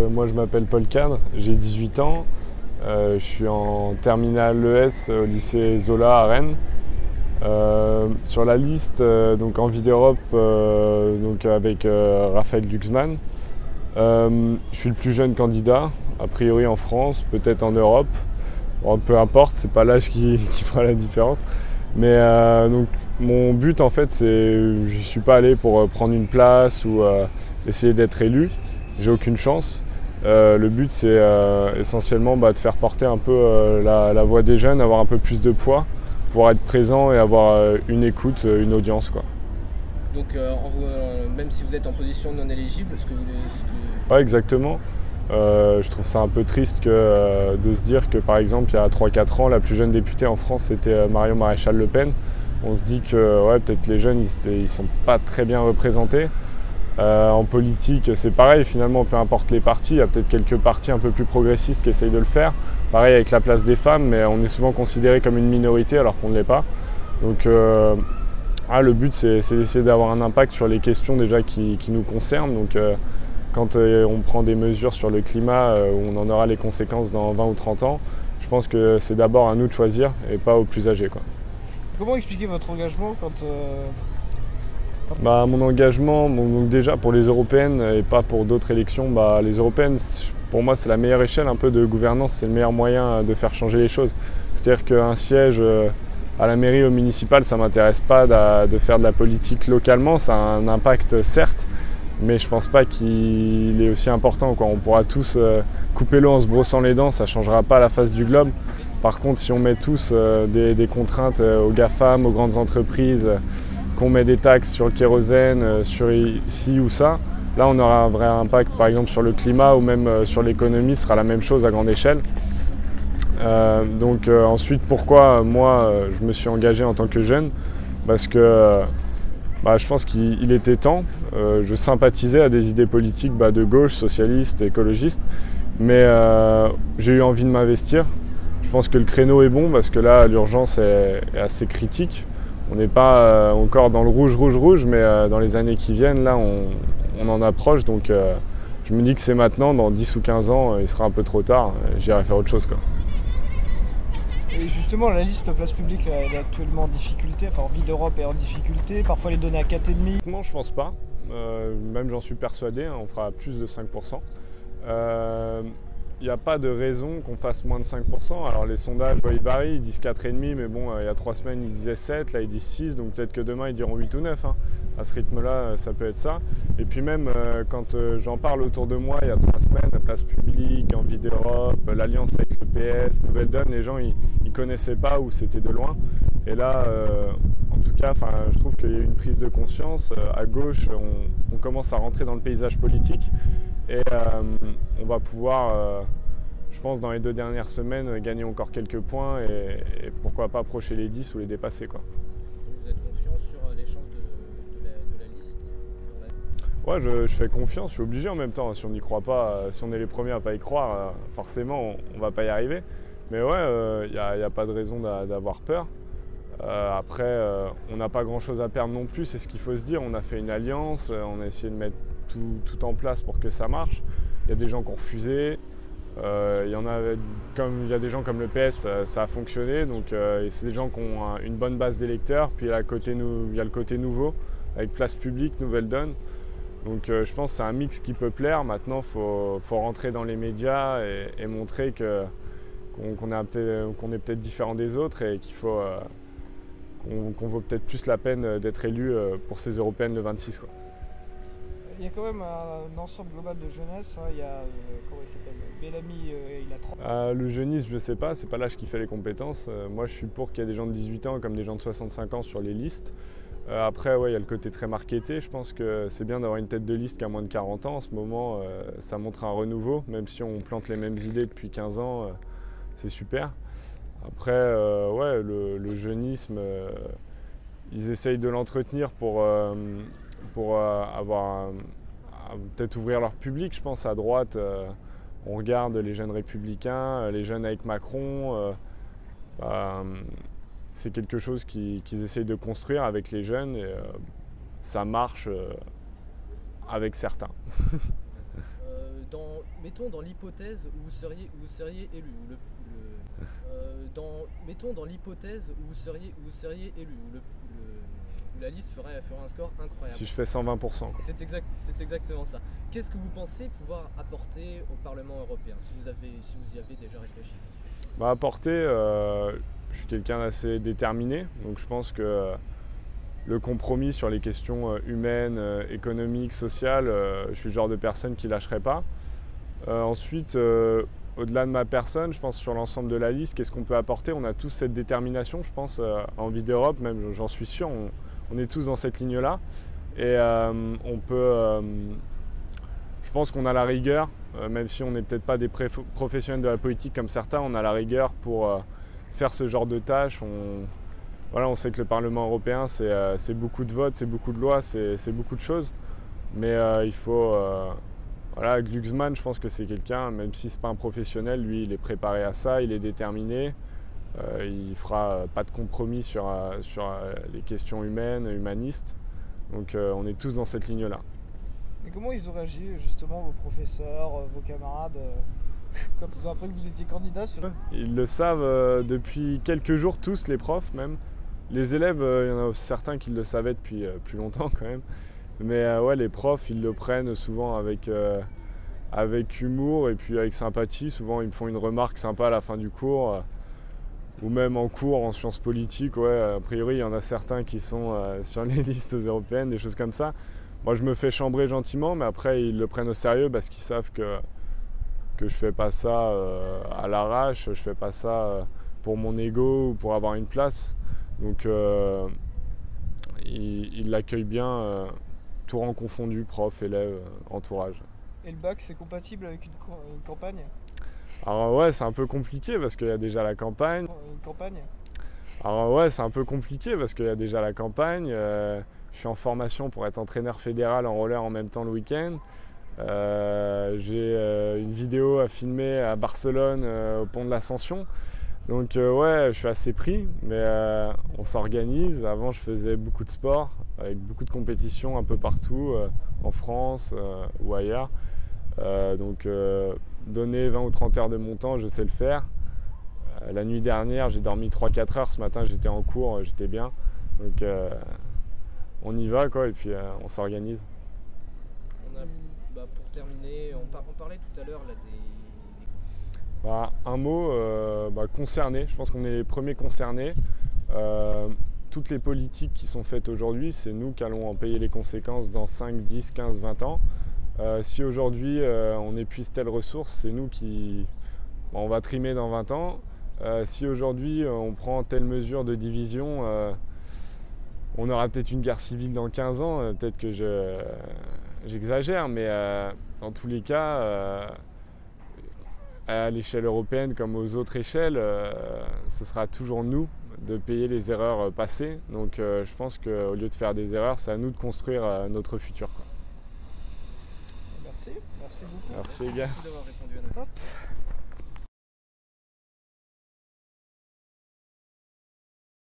moi je m'appelle Paul Cadre, j'ai 18 ans, je suis en terminale ES au lycée Zola à Rennes. Sur la liste, donc Envie d'Europe, donc avec Raphaël Glucksmann. Je suis le plus jeune candidat, a priori en France, peut-être en Europe. Bon, peu importe, c'est pas l'âge qui fera la différence. Mais donc mon but en fait, je suis pas allé pour prendre une place ou essayer d'être élu. J'ai aucune chance. Le but c'est essentiellement de faire porter un peu la voix des jeunes, avoir un peu plus de poids, pouvoir être présent et avoir une écoute, une audience, quoi. Donc même si vous êtes en position non éligible, Pas exactement. Je trouve ça un peu triste de se dire que par exemple il y a 3-4 ans, la plus jeune députée en France c'était Marion Maréchal Le Pen. On se dit que ouais, peut-être les jeunes ils sont pas très bien représentés. En politique c'est pareil, finalement peu importe les partis, il y a peut-être quelques partis un peu plus progressistes qui essayent de le faire. Pareil avec la place des femmes, mais on est souvent considéré comme une minorité alors qu'on ne l'est pas. Donc le but c'est d'essayer d'avoir un impact sur les questions déjà qui nous concernent. Donc, quand on prend des mesures sur le climat, où on en aura les conséquences dans 20 ou 30 ans, je pense que c'est d'abord à nous de choisir et pas aux plus âgés, quoi. Comment expliquer votre engagement Mon engagement, donc déjà pour les européennes et pas pour d'autres élections, les européennes, pour moi c'est la meilleure échelle un peu de gouvernance, c'est le meilleur moyen de faire changer les choses. C'est-à-dire qu'un siège à la mairie, au municipal, ça ne m'intéresse pas de faire de la politique localement, ça a un impact certes, mais je pense pas qu'il est aussi important, quoi. On pourra tous couper l'eau en se brossant les dents, ça ne changera pas la face du globe. Par contre, si on met tous des contraintes aux GAFAM, aux grandes entreprises, qu'on met des taxes sur le kérosène, sur ci ou ça, là on aura un vrai impact, par exemple sur le climat ou même sur l'économie, ce sera la même chose à grande échelle. Ensuite, pourquoi moi je me suis engagé en tant que jeune? Parce que je pense qu'il était temps. Je sympathisais à des idées politiques de gauche, socialistes, écologistes, mais j'ai eu envie de m'investir. Je pense que le créneau est bon parce que là, l'urgence est assez critique. On n'est pas encore dans le rouge, mais dans les années qui viennent, là, on en approche. Donc, je me dis que c'est maintenant, dans 10 ou 15 ans, il sera un peu trop tard. J'irai faire autre chose, quoi. Et justement, la liste Place Publique elle est actuellement en difficulté, enfin Envie d'Europe est en difficulté, parfois elle est donnée à 4,5. Non, je pense pas. Même j'en suis persuadé, on fera plus de 5%. Il n'y a pas de raison qu'on fasse moins de 5%. Alors les sondages, ils varient, ils disent 4,5, mais bon, il y a 3 semaines, ils disaient 7, là ils disent 6, donc peut-être que demain ils diront 8 ou 9. À ce rythme-là, ça peut être ça. Et puis même quand j'en parle autour de moi, il y a 3 semaines, Place Publique, Envie d'Europe, l'alliance avec le PS, Nouvelle Donne, les gens ils connaissaient pas ou c'était de loin. Et là, en tout cas, je trouve qu'il y a eu une prise de conscience. À gauche, on commence à rentrer dans le paysage politique et on va pouvoir, je pense, dans les 2 dernières semaines, gagner encore quelques points et pourquoi pas approcher les 10 ou les dépasser, quoi. vous êtes confiant sur les chances de la liste Ouais, je fais confiance, je suis obligé en même temps. Si on n'y croit pas, si on est les premiers à pas y croire, forcément on va pas y arriver. Mais ouais, il n'y a pas de raison d'avoir peur. Après, on n'a pas grand-chose à perdre non plus, c'est ce qu'il faut se dire. On a fait une alliance, on a essayé de mettre tout en place pour que ça marche. Il y a des gens qui ont refusé. Il y a des gens comme le PS, ça a fonctionné. Donc c'est des gens qui ont une bonne base d'électeurs. Puis il y a le côté nouveau, avec Place Publique, Nouvelle Donne. Donc je pense que c'est un mix qui peut plaire. Maintenant, il faut rentrer dans les médias et montrer qu'on est peut-être différent des autres et qu'il faut qu'on vaut peut-être plus la peine d'être élu pour ces européennes le 26, quoi. Il y a quand même un ensemble global de jeunesse, il y a, comment il s'appelle, Bellamy, il a 30. Le jeunisme, je sais pas, c'est pas l'âge qui fait les compétences. Moi, je suis pour qu'il y ait des gens de 18 ans comme des gens de 65 ans sur les listes. Après, ouais, il y a le côté très marketé. Je pense que c'est bien d'avoir une tête de liste qui a moins de 40 ans. En ce moment, ça montre un renouveau, même si on plante les mêmes idées depuis 15 ans, c'est super. Après, ouais, le jeunisme, ils essayent de l'entretenir pour peut-être ouvrir leur public. Je pense à droite, on regarde les jeunes républicains, les jeunes avec Macron. C'est quelque chose qu'ils essayent de construire avec les jeunes et ça marche avec certains. Dans mettons dans l'hypothèse où vous seriez élu, mettons dans l'hypothèse où vous seriez élu, où la liste ferait un score incroyable. Si je fais 120%. Quoi. C'est exactement ça. Qu'est-ce que vous pensez pouvoir apporter au Parlement européen, si vous y avez déjà réfléchi? Bah, apporter, je suis quelqu'un d'assez déterminé, donc je pense que le compromis sur les questions humaines, économiques, sociales, je suis le genre de personne qui ne lâcherait pas. Ensuite, au-delà de ma personne, je pense sur l'ensemble de la liste, qu'est-ce qu'on peut apporter? On a tous cette détermination, je pense, envie d'Europe, même j'en suis sûr, on est tous dans cette ligne-là. Et on peut, je pense qu'on a la rigueur, même si on n'est peut-être pas des professionnels de la politique comme certains, on a la rigueur pour faire ce genre de tâches. Voilà, on sait que le Parlement européen, c'est beaucoup de votes, c'est beaucoup de lois, c'est beaucoup de choses. Mais il faut... voilà, Glucksmann, je pense que c'est quelqu'un, même si ce n'est pas un professionnel, lui, il est préparé à ça, il est déterminé. Il ne fera pas de compromis sur les questions humaines, humanistes. Donc on est tous dans cette ligne-là. Et comment ils ont réagi, justement, vos professeurs, vos camarades quand ils ont appris que vous étiez candidat? Ils le savent depuis quelques jours, tous les profs même. Les élèves, il y en a certains qui le savaient depuis plus longtemps quand même. Mais ouais, les profs, ils le prennent souvent avec humour et puis avec sympathie. Souvent, ils me font une remarque sympa à la fin du cours. Ou même en cours, en sciences politiques. Ouais, a priori, il y en a certains qui sont sur les listes européennes, des choses comme ça. Moi, je me fais chambrer gentiment, mais après, ils le prennent au sérieux parce qu'ils savent que je fais pas ça à l'arrache, je fais pas ça pour mon ego ou pour avoir une place. Donc ils l'accueillent bien, tout rang confondu, prof, élèves, entourage. Et le bac, c'est compatible avec une campagne? Alors ouais, c'est un peu compliqué parce qu'il y a déjà la campagne. Une campagne? Alors ouais, c'est un peu compliqué parce qu'il y a déjà la campagne. Je suis en formation pour être entraîneur fédéral en roller en même temps le week-end. J'ai une vidéo à filmer à Barcelone au pont de l'Ascension. Donc ouais, je suis assez pris, mais on s'organise. Avant, je faisais beaucoup de sport, avec beaucoup de compétitions un peu partout, en France ou ailleurs. Donc donner 20 ou 30 heures de mon temps, je sais le faire. La nuit dernière, j'ai dormi 3-4 heures. Ce matin, j'étais en cours, j'étais bien. Donc on y va, quoi, et puis on s'organise. Pour terminer, on parlait tout à l'heure là, un mot, concerné. Je pense qu'on est les premiers concernés. Toutes les politiques qui sont faites aujourd'hui, c'est nous qui allons en payer les conséquences dans 5, 10, 15, 20 ans. Si aujourd'hui on épuise telle ressource, c'est nous qui... on va trimer dans 20 ans. Si aujourd'hui on prend telle mesure de division, on aura peut-être une guerre civile dans 15 ans. Peut-être que j'exagère, mais dans tous les cas... à l'échelle européenne comme aux autres échelles, ce sera toujours nous de payer les erreurs passées. Donc je pense qu'au lieu de faire des erreurs, c'est à nous de construire notre futur, quoi. Merci beaucoup. Merci les gars. Merci d'avoir répondu à nos questions.